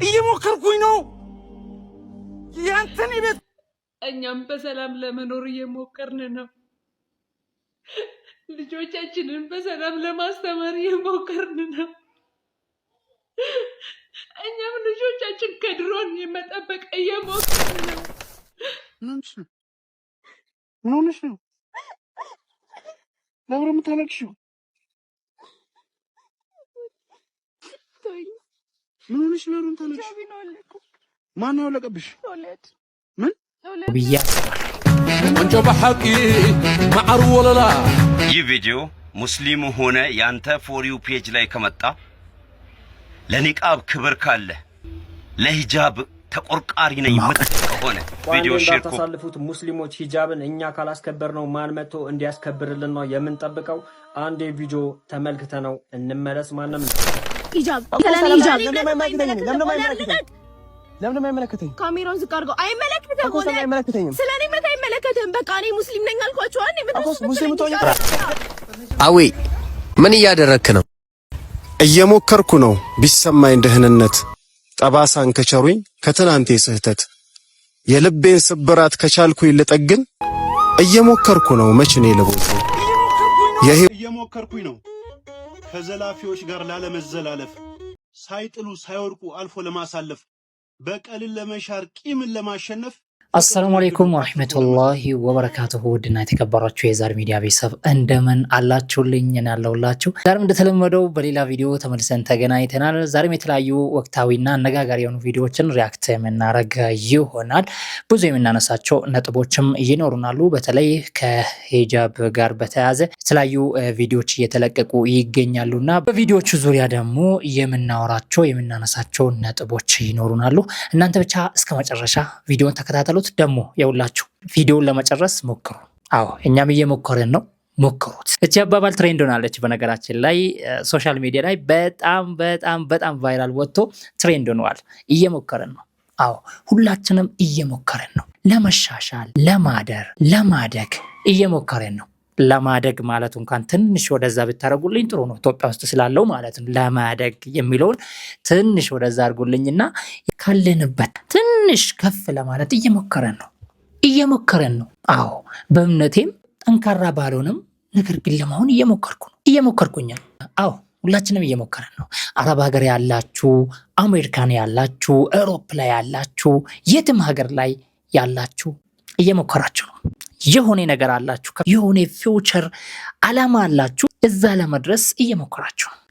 እየሞከርኩኝ ነው ያንተን ቤት እኛም በሰላም ለመኖር እየሞከርን ነው። ልጆቻችንን በሰላም ለማስተማር እየሞከርን ነው። እኛም ልጆቻችን ከድሮን የመጠበቅ እየሞከርን ነው። ምን ሆነሽ ነው? ለምን የምታለቅሽው? ምን ሆነሽ ነው የምታለቅሽው? ማን ነው ያለቀብሽ? ምን ብያ አንጆ በሐቂ ማዕሩ ወለላ። ይህ ቪዲዮ ሙስሊሙ ሆነ ያንተ ፎሪው ፔጅ ላይ ከመጣ ለኒቃብ ክብር ካለ ለሂጃብ ተቆርቋሪ ነኝ የምትል ከሆነ ቪዲዮ ሼር ተሳልፉት። ሙስሊሞች ሂጃብን እኛ ካላስከበር ነው ማን መጥቶ እንዲያስከብርልን ነው የምንጠብቀው? አንድ ቪዲዮ ተመልክተ ነው እንመለስ። ማንም ሂጃብ ለምን አይመለከተኝ? ካሜራውን ዝቅ አድርገው። አይመለከተኝም። ስለኔ ምን አይመለከተም። በቃ እኔ ሙስሊም ነኝ አልኳቸው። ሙስሊም አዊ ምን እያደረክ ነው? እየሞከርኩ ነው ቢሰማኝ ደህንነት ጠባሳን ከቸሩኝ ከትናንቴ ስህተት የልቤን ስብራት ከቻልኩኝ ልጠግን እየሞከርኩ ነው መች እኔ ልቦት እየሞከርኩኝ ነው ከዘላፊዎች ጋር ላለመዘላለፍ ሳይጥሉ ሳይወድቁ አልፎ ለማሳለፍ በቀልን ለመሻር ቂምን ለማሸነፍ። አሰላሙ አለይኩም ወራህመቱላሂ ወበረካቱሁ። ውድና የተከበራችሁ የዛር ሚዲያ ቤተሰብ እንደምን አላችሁልኝ? እኔ ያለሁላችሁ። ዛሬም እንደተለመደው በሌላ ቪዲዮ ተመልሰን ተገናኝተናል። ዛሬም የተለያዩ ወቅታዊና አነጋጋሪ የሆኑ ቪዲዮዎችን ሪያክት የምናደርግ ይሆናል። ብዙ የምናነሳቸው ነጥቦችም ይኖሩናሉ። በተለይ ከሂጃብ ጋር በተያያዘ የተለያዩ ቪዲዮዎች እየተለቀቁ ይገኛሉና በቪዲዮዎቹ ዙሪያ ደግሞ የምናወራቸው የምናነሳቸው ነጥቦች ይኖሩናሉ። እናንተ ብቻ እስከ መጨረሻ ቪዲዮን ተከታተሉ። ደግሞ የውላችሁ ቪዲዮውን ለመጨረስ ሞክሩ። አዎ እኛም እየሞከርን ነው፣ ሞክሩት። እቺ አባባል ትሬንድ ሆናለች። በነገራችን ላይ ሶሻል ሚዲያ ላይ በጣም ቫይራል ወጥቶ ትሬንድ ሆኗል። እየሞከርን ነው። አዎ ሁላችንም እየሞከርን ነው። ለመሻሻል፣ ለማደር፣ ለማደግ እየሞከርን ነው። ለማደግ ማለት እንኳን ትንሽ ወደዛ ብታረጉልኝ ጥሩ ነው። ኢትዮጵያ ውስጥ ስላለው ማለት ነው። ለማደግ የሚለውን ትንሽ ወደዛ አድርጉልኝና ካለንበት ትንሽ ከፍ ለማለት እየሞከረን ነው። አዎ በእምነቴም ጠንካራ ባልሆንም ነገር ግን ለማሆን እየሞከርኩኝ ነው። አዎ ሁላችንም እየሞከረን ነው። አረብ ሀገር ያላችሁ፣ አሜሪካን ያላችሁ፣ አውሮፓ ላይ ያላችሁ፣ የትም ሀገር ላይ ያላችሁ እየሞከራችሁ ነው። የሆነ ነገር አላችሁ፣ የሆነ ፊውቸር አላማ አላችሁ። እዛ ለመድረስ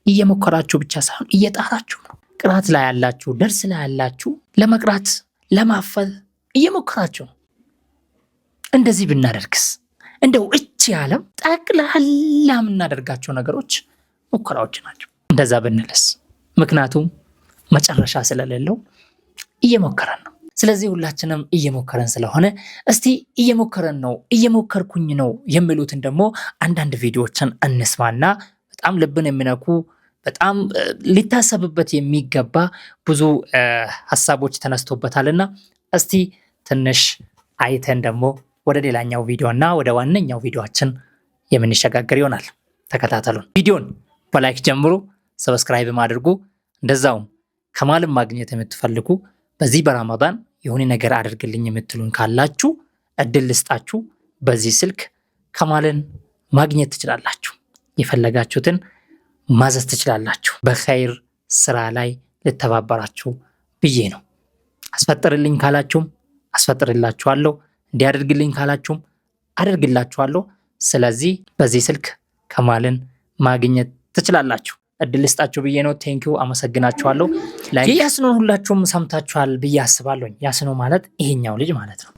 እየሞከራችሁ ብቻ ሳይሆን እየጣራችሁ ነው። ቅራት ላይ ያላችሁ፣ ደርስ ላይ ያላችሁ ለመቅራት ለማፈል እየሞከራችሁ ነው። እንደዚህ ብናደርግስ እንደው እቺ ዓለም ጠቅላላ የምናደርጋቸው ነገሮች ሙከራዎች ናቸው። እንደዛ ብንልስ? ምክንያቱም መጨረሻ ስለሌለው እየሞከረን ነው። ስለዚህ ሁላችንም እየሞከረን ስለሆነ እስቲ እየሞከርኩኝ ነው የሚሉትን ደግሞ አንዳንድ ቪዲዮዎችን እንስማና በጣም ልብን የሚነኩ በጣም ሊታሰብበት የሚገባ ብዙ ሀሳቦች ተነስቶበታልና እስቲ ትንሽ አይተን ደግሞ ወደ ሌላኛው ቪዲዮና ወደ ዋነኛው ቪዲዮአችን የምንሸጋገር ይሆናል። ተከታተሉን። ቪዲዮን በላይክ ጀምሩ፣ ሰብስክራይብ አድርጉ። እንደዛውም ከማልም ማግኘት የምትፈልጉ በዚህ በረመዳን የሆነ ነገር አድርግልኝ የምትሉን ካላችሁ እድል ልስጣችሁ። በዚህ ስልክ ከማልን ማግኘት ትችላላችሁ። የፈለጋችሁትን ማዘዝ ትችላላችሁ። በኸይር ስራ ላይ ልተባበራችሁ ብዬ ነው። አስፈጥርልኝ ካላችሁም አስፈጥርላችኋለሁ፣ እንዲያደርግልኝ ካላችሁም አደርግላችኋለሁ። ስለዚህ በዚህ ስልክ ከማልን ማግኘት ትችላላችሁ። እድል ልስጣችሁ ብዬ ነው። ቴንኪው፣ አመሰግናችኋለሁ። ያስኖን ሁላችሁም ሰምታችኋል ብዬ አስባለሁ። ያስኖ ማለት ይሄኛው ልጅ ማለት ነው።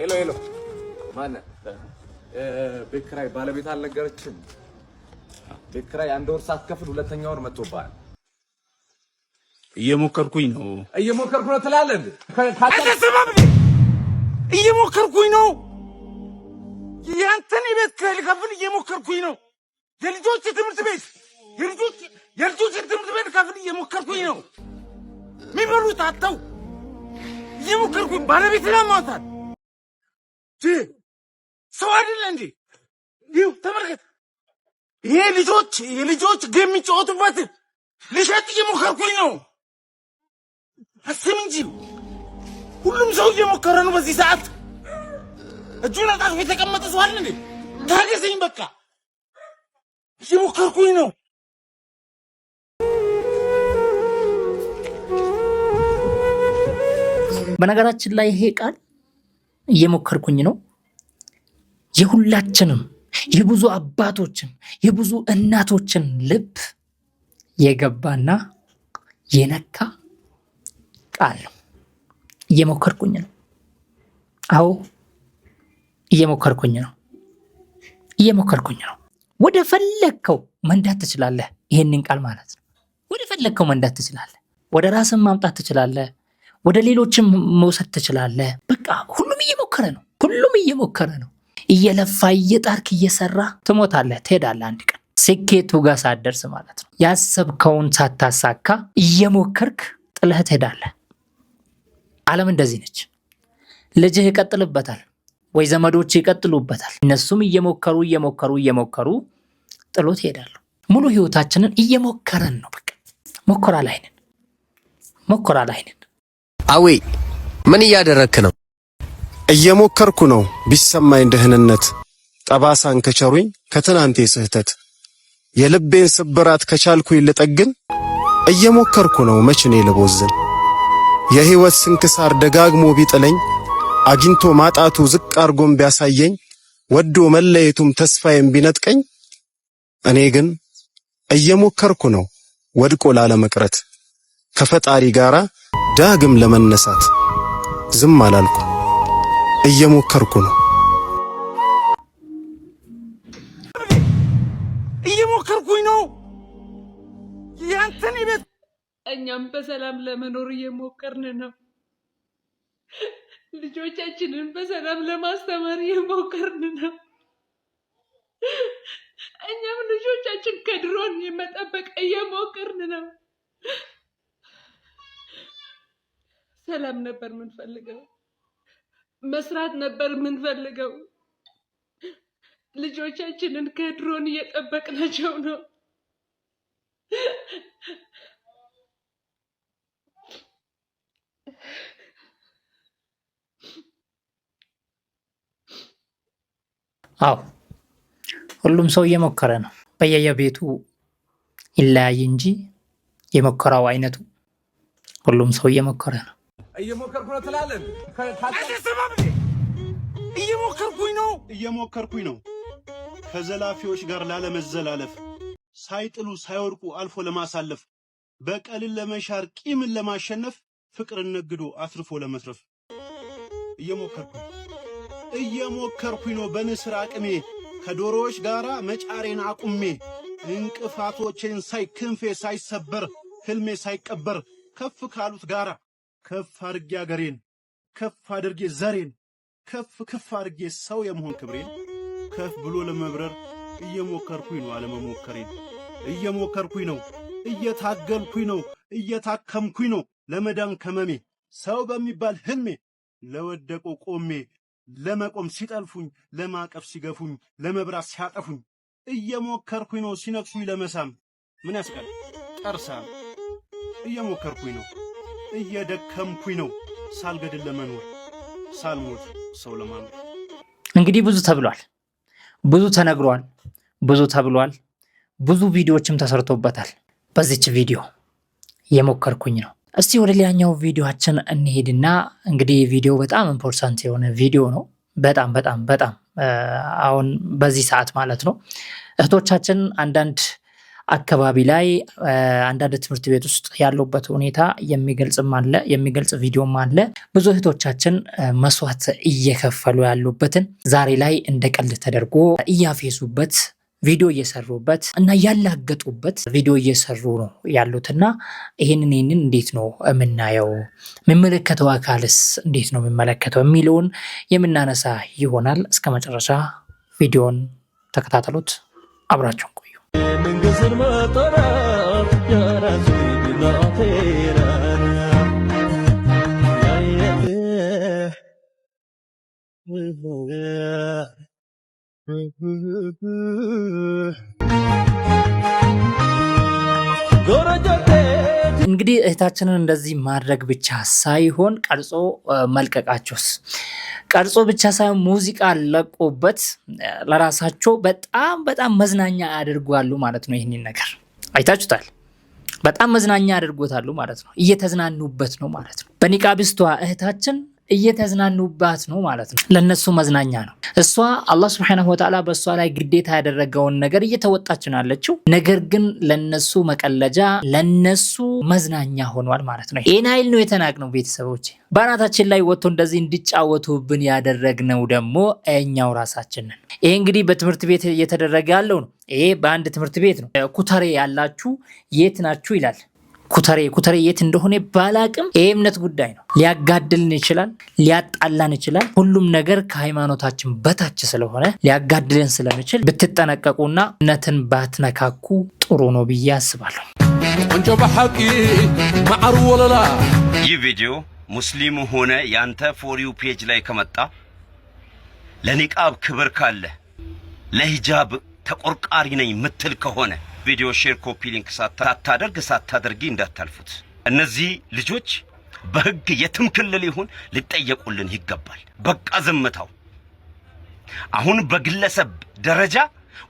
ሄሎ ማነህ? ቤት ኪራይ ባለቤት አልነገረችም? ቤት ኪራይ አንድ ወር ሳትከፍል ሁለተኛ ወር መጥቶብሃል። እየሞከርኩኝ ነው ትላለህ እንዴ? እየሞከርኩኝ ነው። ያንተን ቤት ኪራይ ልከፍል እየሞከርኩኝ ነው። የልጆች ትምህርት ቤት ከፍል እየሞከርኩኝ ነው። የሚበሉት አጥተው እየሞከርኩኝ ባለቤት ለማውጣት ሰው አይደለ እንዴ? ይኸው ተመልከት። ይሄ የልጆች ጌም የሚጫወቱበት ልሸጥ እየሞከርኩኝ ነው። አስብ እንጂ ሁሉም ሰው እየሞከረ ነው በዚህ ሰዓት። እጁን አጣጥፎ የተቀመጠ ሰው አለ እንዴ? ታገሰኝ በቃ እየሞከርኩኝ ነው። በነገራችን ላይ ይሄ ቃል እየሞከርኩኝ ነው የሁላችንም የብዙ አባቶችን የብዙ እናቶችን ልብ የገባና የነካ ቃል ነው። እየሞከርኩኝ ነው። አዎ እየሞከርኩኝ ነው። ወደ ፈለግከው መንዳት ትችላለህ። ይሄንን ቃል ማለት ነው። ወደ ፈለግከው መንዳት ትችላለህ። ወደ ራስን ማምጣት ትችላለህ። ወደ ሌሎችም መውሰድ ትችላለህ። በቃ ሁሉም እየሞከረ ነው። እየለፋ እየጣርክ እየሰራ ትሞታለህ፣ ትሄዳለህ አንድ ቀን ስኬቱ ጋር ሳትደርስ ማለት ነው። ያሰብከውን ሳታሳካ እየሞከርክ ጥለህ ትሄዳለህ። ዓለም እንደዚህ ነች። ልጅህ ይቀጥልበታል ወይ ዘመዶች ይቀጥሉበታል። እነሱም እየሞከሩ ጥሎት ይሄዳሉ። ሙሉ ህይወታችንን እየሞከረን ነው። በቃ ሞከራ ላይ ነን። አዌ ምን እያደረክ ነው? እየሞከርኩ ነው ቢሰማኝ ደህንነት ጠባሳን ከቸሩኝ ከትናንቴ ስህተት የልቤን ስብራት ከቻልኩኝ ልጠግን እየሞከርኩ ነው መችኔ ልቦዝን የህይወት ስንክሳር ደጋግሞ ቢጥለኝ አግኝቶ ማጣቱ ዝቅ አርጎም ቢያሳየኝ ወዶ መለየቱም ተስፋዬም ቢነጥቀኝ እኔ ግን እየሞከርኩ ነው ወድቆ ላለመቅረት ከፈጣሪ ጋራ ዳግም ለመነሳት ዝም አላልኩ እየሞከርኩ ነው። ያንተን ቤት እኛም በሰላም ለመኖር እየሞከርን ነው። ልጆቻችንን በሰላም ለማስተማር እየሞከርን ነው። እኛም ልጆቻችን ከድሮን የመጠበቅ እየሞከርን ነው። ሰላም ነበር የምንፈልገው፣ መስራት ነበር የምንፈልገው። ልጆቻችንን ከድሮን እየጠበቅናቸው ነው። አዎ ሁሉም ሰው እየሞከረ ነው። በየቤቱ ይለያይ እንጂ የሞከራው አይነቱ ሁሉም ሰው እየሞከረ ነው። እየሞከርኩ ነው ትላለህ። እየሞከርኩኝ ነው ከዘላፊዎች ጋር ላለመዘላለፍ፣ ሳይጥሉ ሳይወርቁ አልፎ ለማሳለፍ፣ በቀልን ለመሻር ቂምን ለማሸነፍ፣ ፍቅርን ነግዶ አትርፎ ለመትረፍ እየሞከርኩኝ ነው በንስር አቅሜ ከዶሮዎች ጋራ መጫሬን አቁሜ እንቅፋቶቼን ሳይ ክንፌ ሳይሰበር ህልሜ ሳይቀበር ከፍ ካሉት ጋራ ከፍ አድርጌ አገሬን ከፍ አድርጌ ዘሬን ከፍ አድርጌ ሰው የመሆን ክብሬን ከፍ ብሎ ለመብረር እየሞከርኩኝ ነው አለመሞከሬን እየሞከርኩኝ ነው እየታገልኩኝ ነው እየታከምኩኝ ነው ለመዳን ከመሜ ሰው በሚባል ህልሜ ለወደቁ ቆሜ ለመቆም ሲጠልፉኝ ለማቀፍ ሲገፉኝ ለመብራት ሲያጠፉኝ እየሞከርኩኝ ነው ሲነክሱኝ ለመሳም ምን ያስቀር ጠርሳም እየሞከርኩኝ ነው እየደከምኩኝ ነው ሳልገድል ለመኖር ሳልሞት ሰው ለማኖር። እንግዲህ ብዙ ተብሏል፣ ብዙ ተነግሯል፣ ብዙ ተብሏል፣ ብዙ ቪዲዮዎችም ተሰርቶበታል። በዚች ቪዲዮ እየሞከርኩኝ ነው። እስቲ ወደ ሌላኛው ቪዲዮአችን እንሄድና እንግዲህ ቪዲዮ በጣም ኢምፖርታንት የሆነ ቪዲዮ ነው። በጣም አሁን በዚህ ሰዓት ማለት ነው እህቶቻችን አንዳንድ አካባቢ ላይ አንዳንድ ትምህርት ቤት ውስጥ ያሉበት ሁኔታ የሚገልጽ ቪዲዮም አለ። ብዙ እህቶቻችን መስዋዕት እየከፈሉ ያሉበትን ዛሬ ላይ እንደ ቀልድ ተደርጎ እያፌዙበት ቪዲዮ እየሰሩበት እና ያላገጡበት ቪዲዮ እየሰሩ ነው ያሉትና ይሄንን እንዴት ነው የምናየው? የሚመለከተው አካልስ እንዴት ነው የሚመለከተው የሚለውን የምናነሳ ይሆናል። እስከ መጨረሻ ቪዲዮን ተከታተሉት፣ አብራችሁን ቆዩ። መንገስን ማጠራ ያራስ ቢላቴራ እንግዲህ እህታችንን እንደዚህ ማድረግ ብቻ ሳይሆን ቀርጾ መልቀቃቸውስ ቀርጾ ብቻ ሳይሆን ሙዚቃ ለቆበት ለራሳቸው በጣም መዝናኛ ያደርጋሉ ማለት ነው። ይሄንን ነገር አይታችሁታል። በጣም መዝናኛ ያደርጉታሉ ማለት ነው። እየተዝናኑበት ነው ማለት ነው። በኒቃቢስቷ እህታችን እየተዝናኑባት ነው ማለት ነው። ለነሱ መዝናኛ ነው። እሷ አላህ Subhanahu Wa Ta'ala በእሷ ላይ ግዴታ ያደረገውን ነገር እየተወጣች ነው ያለችው። ነገር ግን ለነሱ መቀለጃ ለነሱ መዝናኛ ሆኗል ማለት ነው። ይሄን ኃይል ነው የተናቅነው ቤተሰቦች። ባናታችን ላይ ወጥቶ እንደዚህ እንዲጫወቱብን ያደረግነው ደግሞ እኛው ራሳችን ነን። ይሄ እንግዲህ በትምህርት ቤት እየተደረገ ያለው ነው። ይሄ በአንድ ትምህርት ቤት ነው። ኩተሬ ያላችሁ የት ናችሁ ይላል። ኩተሬ የት እንደሆነ ባላቅም ይሄ እምነት ጉዳይ ነው። ሊያጋድልን ይችላል፣ ሊያጣላን ይችላል። ሁሉም ነገር ከሃይማኖታችን በታች ስለሆነ ሊያጋድልን ስለሚችል ብትጠነቀቁና እምነትን ባትነካኩ ጥሩ ነው ብዬ አስባለሁ። ይህ ቪዲዮ ሙስሊም ሆነ ያንተ ፎር ዩ ፔጅ ላይ ከመጣ ለኒቃብ ክብር ካለ ለሂጃብ ተቆርቋሪ ነኝ ምትል ከሆነ ቪዲዮ ሼር ኮፒ ሊንክ ሳታደርጊ እንዳታልፉት። እነዚህ ልጆች በህግ የትም ክልል ይሁን ሊጠየቁልን ይገባል። በቃ ዝምታው አሁን በግለሰብ ደረጃ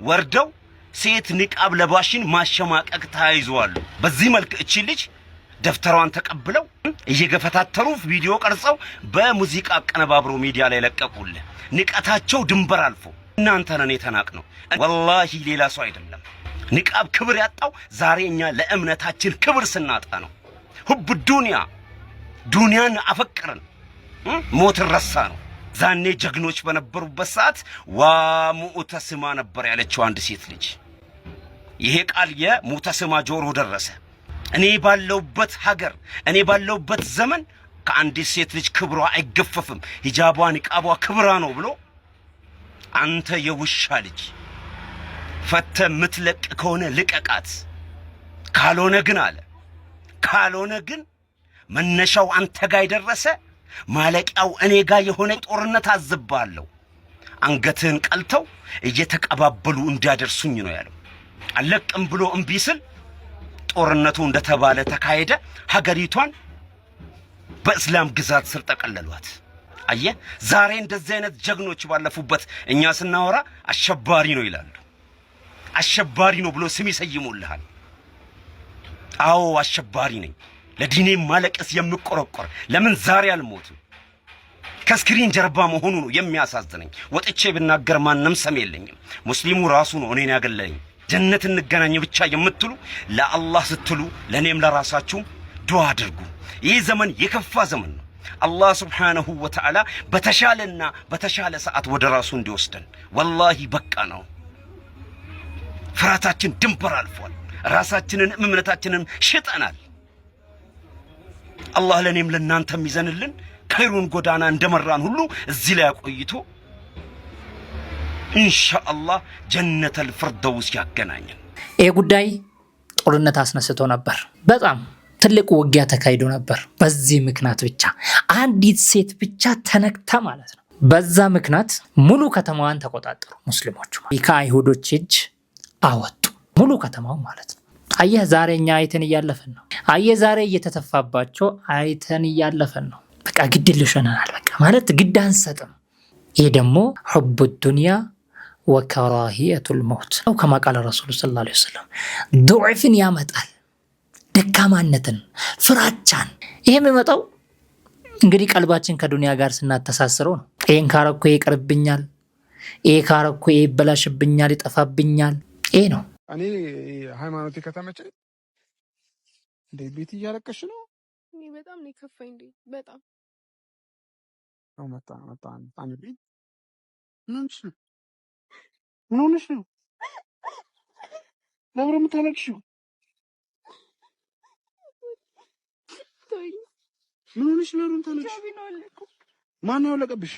ወርደው ሴት ኒቃብ ለባሽን ማሸማቀቅ ተያይዘዋል። በዚህ መልክ እቺ ልጅ ደፍተሯን ተቀብለው እየገፈታተሩ ቪዲዮ ቀርጸው በሙዚቃ አቀነባብሮ ሚዲያ ላይ ለቀቁልን። ንቀታቸው ድንበር አልፎ እናንተ ነን የተናቅነው። ወላሂ ሌላ ሰው አይደለም። ኒቃብ ክብር ያጣው ዛሬ እኛ ለእምነታችን ክብር ስናጣ ነው። ሁብ ዱንያን አፈቅርን ሞት ረሳ ነው። ዛኔ ጀግኖች በነበሩበት ሰዓት ሙዕተስማ ነበር ያለችው አንድ ሴት ልጅ። ይሄ ቃል የሙዕተስማ ጆሮ ደረሰ። እኔ ባለውበት ሀገር እኔ ባለውበት ዘመን ከአንዲት ሴት ልጅ ክብሯ አይገፈፍም፣ ሂጃቧ ኒቃቧ ክብራ ነው ብሎ አንተ የውሻ ልጅ ፈተ ምትለቅ ከሆነ ልቀቃት፣ ካልሆነ ግን መነሻው አንተ ጋር ይደረሰ ማለቂያው እኔ ጋር የሆነ ጦርነት አዝባለሁ። አንገትህን ቀልተው እየተቀባበሉ እንዲያደርሱኝ ነው ያለው። አለቅም ብሎ እምቢ ስል ጦርነቱ እንደተባለ ተካሄደ። ሀገሪቷን በእስላም ግዛት ስር ጠቀለሏት። አየ ዛሬ እንደዚህ አይነት ጀግኖች ባለፉበት እኛ ስናወራ አሸባሪ ነው ይላሉ። አሸባሪ ነው ብሎ ስም ይሰይሙልሃል። አዎ አሸባሪ ነኝ። ለዲኔ ማለቅስ የምቆረቆር ለምን ዛሬ አልሞትም? ከስክሪን ጀርባ መሆኑ ነው የሚያሳዝነኝ። ወጥቼ ብናገር ማንም ሰም የለኝም። ሙስሊሙ ራሱ ነው እኔን ያገለለኝ። ጀነት እንገናኝ ብቻ የምትሉ ለአላህ ስትሉ ለኔም ለራሳችሁ ዱዓ አድርጉ። ይህ ዘመን የከፋ ዘመን ነው። አላህ Subhanahu Wa Ta'ala በተሻለ ሰዓት ወደ ራሱ እንዲወስደን ወላሂ በቃ ነው። ፍራታችን ድንበር አልፏል። ራሳችንን እምነታችንን ሽጠናል። አላህ ለኔም ለናንተም ይዘንልን ከይሩን ጎዳና እንደመራን ሁሉ እዚህ ላይ አቆይቶ ኢንሻአላህ ጀነተል ፊርደውስ ያገናኘን። ይሄ ጉዳይ ጦርነት አስነስቶ ነበር። በጣም ትልቅ ውጊያ ተካሂዶ ነበር። በዚህ ምክንያት ብቻ አንዲት ሴት ብቻ ተነክታ ማለት ነው። በዛ ምክንያት ሙሉ ከተማዋን ተቆጣጠሩ ሙስሊሞቹ። ከአይሁዶች እጅ አወጡ ሙሉ ከተማው ማለት ነው። አየህ ዛሬ እኛ አይተን እያለፈን ነው። አየህ ዛሬ እየተተፋባቸው አይተን እያለፈን ነው። በቃ ግድ ልሽናል በቃ ማለት ግድ አንሰጥም። ይሄ ደግሞ ሑብ ዱንያ ወከራሂየቱል መውት ነው። ከማ ቃለ ረሱሉ ሰለላሁ ዐለይሂ ወሰለም ዱዕፍን ያመጣል፣ ደካማነትን፣ ፍራቻን። ይሄ የሚመጣው እንግዲህ ቀልባችን ከዱንያ ጋር ስናተሳስረው ነው። ይሄን ካረኩ ይቀርብኛል፣ ይሄ ካረኩ ይበላሽብኛል፣ ይጠፋብኛል። ይሄ ነው። እኔ ሃይማኖቴ ከተመቸኝ እንዴ ቤት እያለቀሽ ነው። እኔ በጣም ነው ከፋኝ እንዴ በጣም ነው። መጣ አንዴ ምን ሆነሽ ነው? ለምን የምታለቅሽው? ምን ሆነሽ ነው የምታለቅሽው? ማን ነው ያለቀብሽ?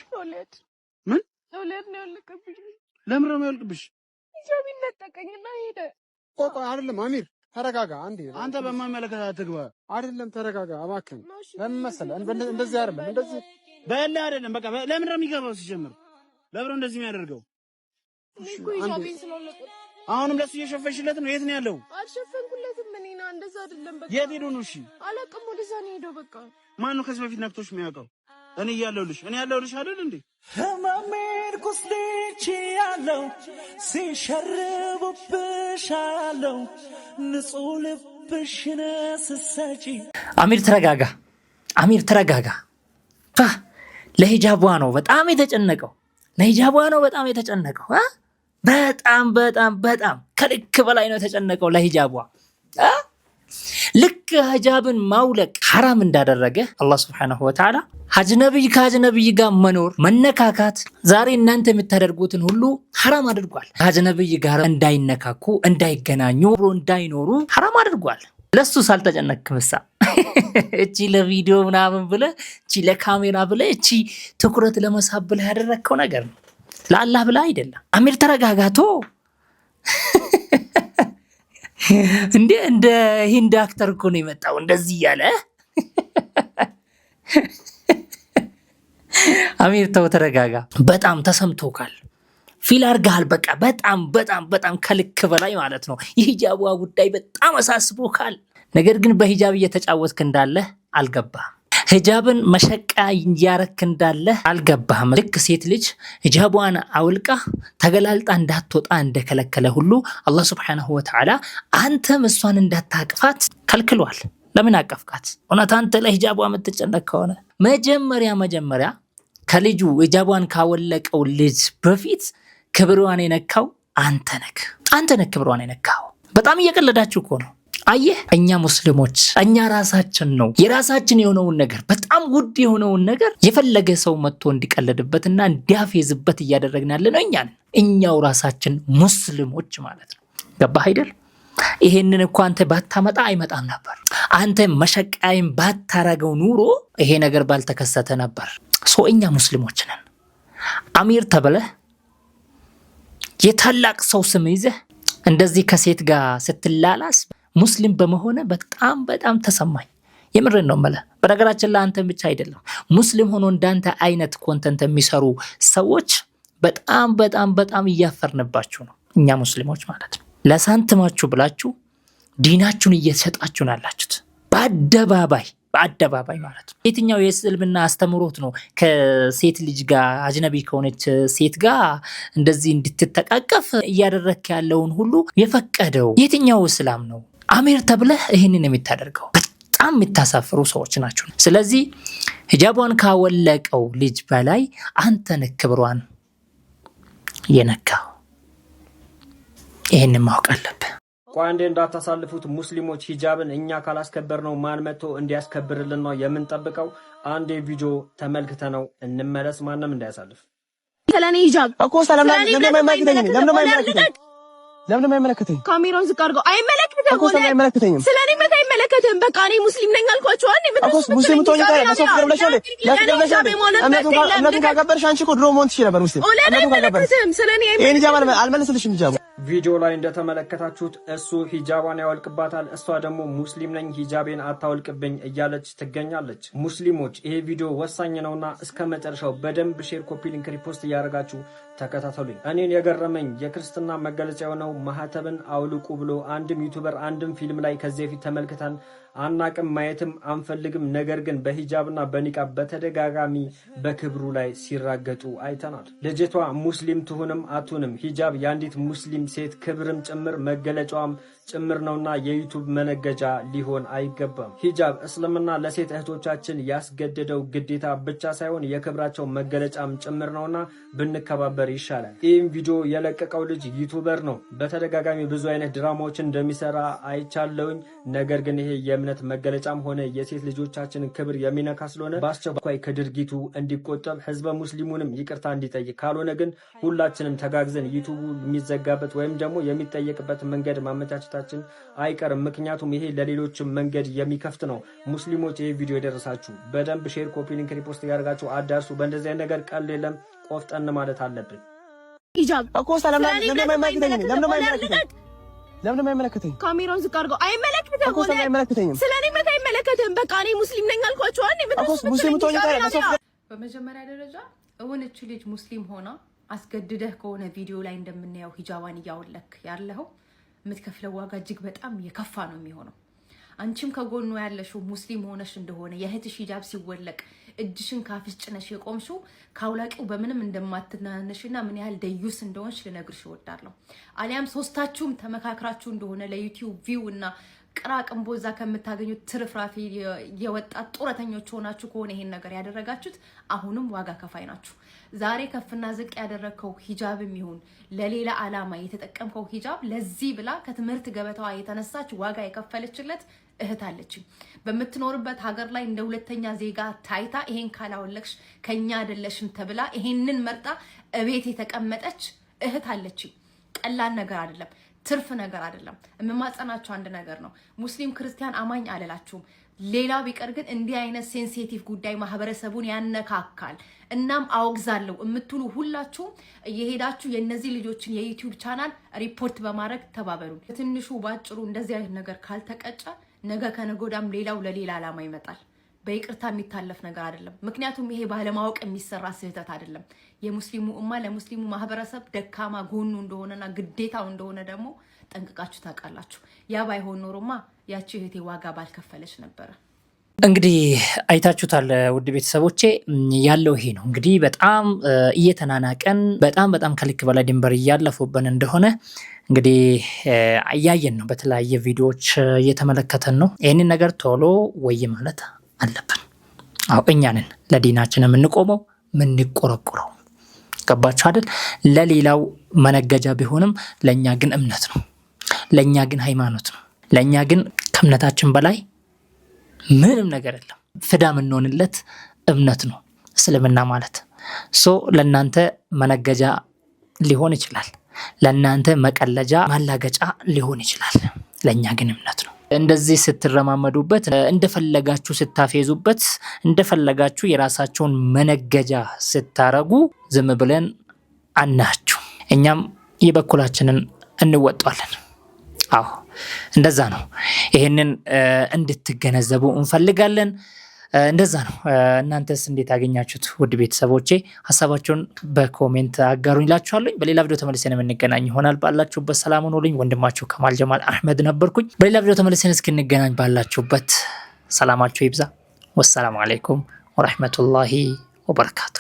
ምን ነው ያለቀብሽ? ለምን ነው ያለቀብሽ? ሂጃቤን ነጠቀኝና ሄደ። ቆይ አይደለም አሚር ተረጋጋ። አንተ በማይመለከት አትግባ። አይደለም ተረጋጋ እባክህ። ለምን መሰለህ እንደዚህ አይደለም እንደዚህ በእላ አይደለም። በቃ ለምን ነው የሚገባው? ሲጀምር ለምን ነው እንደዚህ የሚያደርገው? ሂጃቤን ስለለቀ አሁንም ለሱ እየሸፈንሽለት ነው። የት ነው ያለው? አልሸፈንኩለትም። እኔና እንደዛ አይደለም በቃ የት ሄዶ ነው? እሺ አላውቅም ወደዛ ነው ሄደው በቃ ማን ነው ከዚህ በፊት ነክቶሽ የሚያውቀው? እኔ እያለሁልሽ አይደል እንዴ? ህመሜን ቁስሌች ያለው ሲሸርቡብሻለው ንጹህ ልብሽን ስሰጪ አሚር ተረጋጋ። ለሂጃቧ ነው በጣም የተጨነቀው። በጣም ከልክ በላይ ነው የተጨነቀው ለሂጃቧ። ልክ ሂጃብን ማውለቅ ሐራም እንዳደረገ አላህ Subhanahu Wa Ta'ala ከአጅነብይ ጋር መኖር መነካካት ዛሬ እናንተ የምታደርጉትን ሁሉ ሐራም አድርጓል። ከአጅነብይ ጋር እንዳይነካኩ እንዳይገናኙ እንዳይኖሩ ሐራም አድርጓል። ለሱ ሳልተጨነክምሳ እቺ ለቪዲዮ ምናምን ብለ እቺ ለካሜራ ብለ እቺ ትኩረት ለመሳብ ብለ ያደረከው ነገር ነው። ለአላህ ብለ አይደለም። አሚር ተረጋጋቶ እንደ ሂንድ አክተር እኮ ነው የመጣው እንደዚህ ያለ። አሚር ተው ተረጋጋ። በጣም ተሰምቶካል፣ ፊል አድርገሃል። በቃ በጣም ከልክ በላይ ማለት ነው። የሂጃቧ ጉዳይ በጣም አሳስቦካል። ነገር ግን በሂጃብ እየተጫወትክ እንዳለ አልገባህም። ሂጃብን መሸቃ እያረክ እንዳለ አልገባህም። ልክ ሴት ልጅ ሂጃቧን አውልቃ ተገላልጣ እንዳትወጣ እንደከለከለ ሁሉ አላህ Subhanahu Wa Ta'ala አንተም እሷን እንዳታቅፋት ከልክሏል። ለምን አቀፍካት? እውነት አንተ ለሂጃቧ የምትጨነቅ ከሆነ መጀመሪያ ከልጁ ሂጃቧን ካወለቀው ልጅ በፊት ክብሯን የነካው አንተ ነህ ክብሯን የነካው። በጣም እየቀለዳችሁ እኮ ነው። አየህ እኛ ሙስሊሞች እኛ ራሳችን ነው የራሳችን የሆነውን ነገር በጣም ውድ የሆነውን ነገር የፈለገ ሰው መጥቶ እንዲቀለድበትና እንዲያፌዝበት እያደረግን ያለነው እኛው ራሳችን ሙስሊሞች ማለት ነው። ገባህ አይደል? ይሄንን እኮ አንተ ባታመጣ አይመጣም ነበር። አንተ መሸቃይም ባታረገው ኑሮ ይሄ ነገር ባልተከሰተ ነበር። እኛ ሙስሊሞች ነን። አሚር ተብለህ የታላቅ ሰው ስም ይዘህ እንደዚህ ከሴት ጋር ስትላላስ ሙስሊም በመሆነ በጣም ተሰማኝ። የምርን ነው ማለት። በነገራችን ላይ አንተም ብቻ አይደለም ሙስሊም ሆኖ እንዳንተ አይነት ኮንተንት የሚሰሩ ሰዎች በጣም እያፈርንባችሁ ነው። እኛ ሙስሊሞች ማለት ነው። ለሳንትማችሁ ብላችሁ ዲናችሁን እየሰጣችሁ ናላችሁት በአደባባይ ማለት ነው። የትኛው የእስልምና አስተምሮት ነው ከሴት ልጅ ጋር አጅነቢ ከሆነች ሴት ጋር እንደዚህ እንድትተቃቀፍ እያደረክ ያለውን ሁሉ የፈቀደው? የትኛው እስላም ነው? አሚር ተብለህ ይህንን የምታደርገው በጣም የምታሳፍሩ ሰዎች ናቸው። ስለዚህ ሂጃቧን ካወለቀው ልጅ በላይ አንተ ነህ ክብሯን የነካው። ይህንን ማወቅ አለብህ። ቆይ አንዴ እንዳታሳልፉት ሙስሊሞች። ሂጃብን እኛ ካላስከበር ነው ማን መጥቶ እንዲያስከብርልን ነው የምንጠብቀው? አንዴ ቪዲዮ ተመልክተ ነው እንመለስ። ማንም እንዳያሳልፍ። ስለኔ ሂጃብ እኮ ሰላም ለምን አይመለከተኝ? ካሜራውን ዝቅ አድርገው። አይመለከተኝም። ስለኔ መታ አይመለከተም። በቃ እኔ ሙስሊም ነኝ አልኳቸው። ሙስሊም ተወኝ ጋር ለሰው ፍቅር ብለሽ ነው እምነቱን ካከበርሽ አንቺ እኮ ድሮ መሆን ትችይ ነበር ሙስሊም። እምነቱን ካከበርሽ ስለኔ ይሄን ሂጃብ አልመለስልሽም። ሂጃብ ቪዲዮ ላይ እንደተመለከታችሁት እሱ ሂጃቧን ያወልቅባታል፣ እሷ ደግሞ ሙስሊም ነኝ ሂጃቤን አታወልቅብኝ እያለች ትገኛለች። ሙስሊሞች ይሄ ቪዲዮ ወሳኝ ነውና እስከ መጨረሻው በደንብ ሼር፣ ኮፒ ሊንክ፣ ሪፖስት እያደረጋችሁ ተከታተሉኝ። እኔን የገረመኝ የክርስትና መገለጫ የሆነው ማህተብን አውልቁ ብሎ አንድም ዩቲዩበር አንድም ፊልም ላይ ከዚህ በፊት ተመልክተን አናቅም፣ ማየትም አንፈልግም። ነገር ግን በሂጃብና በኒቃብ በተደጋጋሚ በክብሩ ላይ ሲራገጡ አይተናል። ልጅቷ ሙስሊም ትሁንም አትሁንም ሂጃብ የአንዲት ሙስሊም ሴት ክብርም ጭምር መገለጫዋም ጭምር ነውና የዩቲዩብ መነገጃ ሊሆን አይገባም። ሂጃብ እስልምና ለሴት እህቶቻችን ያስገደደው ግዴታ ብቻ ሳይሆን የክብራቸው መገለጫም ጭምር ነውና ብንከባበር ይሻላል። ይህም ቪዲዮ የለቀቀው ልጅ ዩቲዩበር ነው። በተደጋጋሚ ብዙ አይነት ድራማዎችን እንደሚሰራ አይቻለውኝ። ነገር ግን ይሄ የእምነት መገለጫም ሆነ የሴት ልጆቻችንን ክብር የሚነካ ስለሆነ በአስቸኳይ ከድርጊቱ እንዲቆጠብ ህዝበ ሙስሊሙንም ይቅርታ እንዲጠይቅ፣ ካልሆነ ግን ሁላችንም ተጋግዘን ዩቲዩቡ የሚዘጋበት ወይም ደግሞ የሚጠየቅበት መንገድ ማመቻቸት አይቀርም። ምክንያቱም ይሄ ለሌሎችም መንገድ የሚከፍት ነው። ሙስሊሞች ይሄ ቪዲዮ የደረሳችሁ በደንብ ሼር፣ ኮፒ ሊንክ፣ ሪፖስት ያደርጋችሁ አዳርሱ። በእንደዚህ አይነት ነገር ቀልድ የለም። ቆፍጠን ማለት አለብን። ሂጃብ እኮ ሰላም ለምን አይመለከተኝ? ካሜራውን ዝቅ አድርገው። አይመለከተኝም። ስለኔ መታ አይመለከተም። በቃ እኔ ሙስሊም ነኝ አልኳቸው። ሙስሊም ተወኝ ጋር ለሰው በመጀመሪያ ደረጃ እውነች ልጅ ሙስሊም ሆና አስገድደህ ከሆነ ቪዲዮ ላይ እንደምናየው ሂጃባን እያወለክ ያለው የምትከፍለው ዋጋ እጅግ በጣም የከፋ ነው የሚሆነው። አንቺም ከጎኑ ያለሽው ሙስሊም ሆነሽ እንደሆነ የእህትሽ ሂጃብ ሲወለቅ እጅሽን ካፍሽ ጭነሽ የቆምሽው ካውላቂው በምንም እንደማትናነሽና ምን ያህል ደዩስ እንደሆንሽ ልነግርሽ እወዳለሁ። አሊያም ሶስታችሁም ተመካክራችሁ እንደሆነ ለዩቲዩብ ቪው እና ቅራቅንቦ እዛ ከምታገኙት ትርፍራፊ የወጣት ጡረተኞች ሆናችሁ ከሆነ ይሄን ነገር ያደረጋችሁት አሁንም ዋጋ ከፋይ ናችሁ። ዛሬ ከፍና ዝቅ ያደረከው ሂጃብም ይሁን ለሌላ ዓላማ የተጠቀምከው ሂጃብ ለዚህ ብላ ከትምህርት ገበታዋ የተነሳች ዋጋ የከፈለችለት እህት አለችኝ። በምትኖርበት ሀገር ላይ እንደ ሁለተኛ ዜጋ ታይታ ይሄን ካላወለክሽ ከኛ አይደለሽም ተብላ ይሄንን መርጣ እቤት የተቀመጠች እህት አለችኝ። ቀላል ነገር አይደለም፣ ትርፍ ነገር አይደለም። እምማጸናችሁ አንድ ነገር ነው። ሙስሊም ክርስቲያን አማኝ አለላችሁም። ሌላው ቢቀር ግን እንዲህ አይነት ሴንሲቲቭ ጉዳይ ማህበረሰቡን ያነካካል እናም አውግዛለሁ የምትሉ ሁላችሁ እየሄዳችሁ የነዚህ ልጆችን የዩቲዩብ ቻናል ሪፖርት በማድረግ ተባበሩ። ትንሹ ባጭሩ እንደዚህ አይነት ነገር ካልተቀጨ ነገ ከነጎዳም ሌላው ለሌላ ዓላማ ይመጣል። በይቅርታ የሚታለፍ ነገር አይደለም። ምክንያቱም ይሄ ባለማወቅ የሚሰራ ስህተት አይደለም። የሙስሊሙ ኡማ ለሙስሊሙ ማህበረሰብ ደካማ ጎኑ እንደሆነና ግዴታው እንደሆነ ደግሞ ጠንቅቃችሁ ታውቃላችሁ። ያ ባይሆን ኖሮማ ያቺ እህቴ ዋጋ ባልከፈለች ነበረ። እንግዲህ አይታችሁታል ውድ ቤተሰቦቼ፣ ያለው ይሄ ነው። እንግዲህ በጣም እየተናናቀን በጣም ከልክ በላይ ድንበር እያለፉብን እንደሆነ እንግዲህ እያየን ነው። በተለያየ ቪዲዮዎች እየተመለከተን ነው። ይህንን ነገር ቶሎ ወይ ማለት አለብን። አዎ እኛንን ለዲናችን የምንቆመው ምንቆረቆረው፣ ገባችሁ አይደል? ለሌላው መነገጃ ቢሆንም ለኛ ግን እምነት ነው፣ ለኛ ግን ሃይማኖት ነው፣ ለኛ ግን ከእምነታችን በላይ ምንም ነገር የለም። ፍዳ የምንሆንለት እምነት ነው እስልምና ማለት። ለእናንተ መነገጃ ሊሆን ይችላል፣ ለእናንተ መቀለጃ ማላገጫ ሊሆን ይችላል፣ ለእኛ ግን እምነት ነው። እንደዚህ ስትረማመዱበት፣ እንደፈለጋችሁ ስታፌዙበት፣ እንደፈለጋችሁ የራሳቸውን መነገጃ ስታረጉ ዝም ብለን አናችሁ። እኛም የበኩላችንን እንወጣለን። አዎ እንደዛ ነው። ይሄንን እንድትገነዘቡ እንፈልጋለን። እንደዛ ነው። እናንተስ እንዴት አገኛችሁት? ውድ ቤተሰቦቼ ሐሳባችሁን በኮሜንት አጋሩኝ እላችኋለሁ። በሌላ ቪዲዮ ተመልሰን የምንገናኝ ይሆናል። ባላችሁበት ሰላም ሁኑልኝ። ወንድማችሁ ከማል ጀማል አህመድ ነበርኩኝ። በሌላ ቪዲዮ ተመልሰን እስክንገናኝ ባላችሁበት ሰላማችሁ ይብዛ። ወሰላሙ አለይኩም ወራህመቱላሂ ወበረካቱ።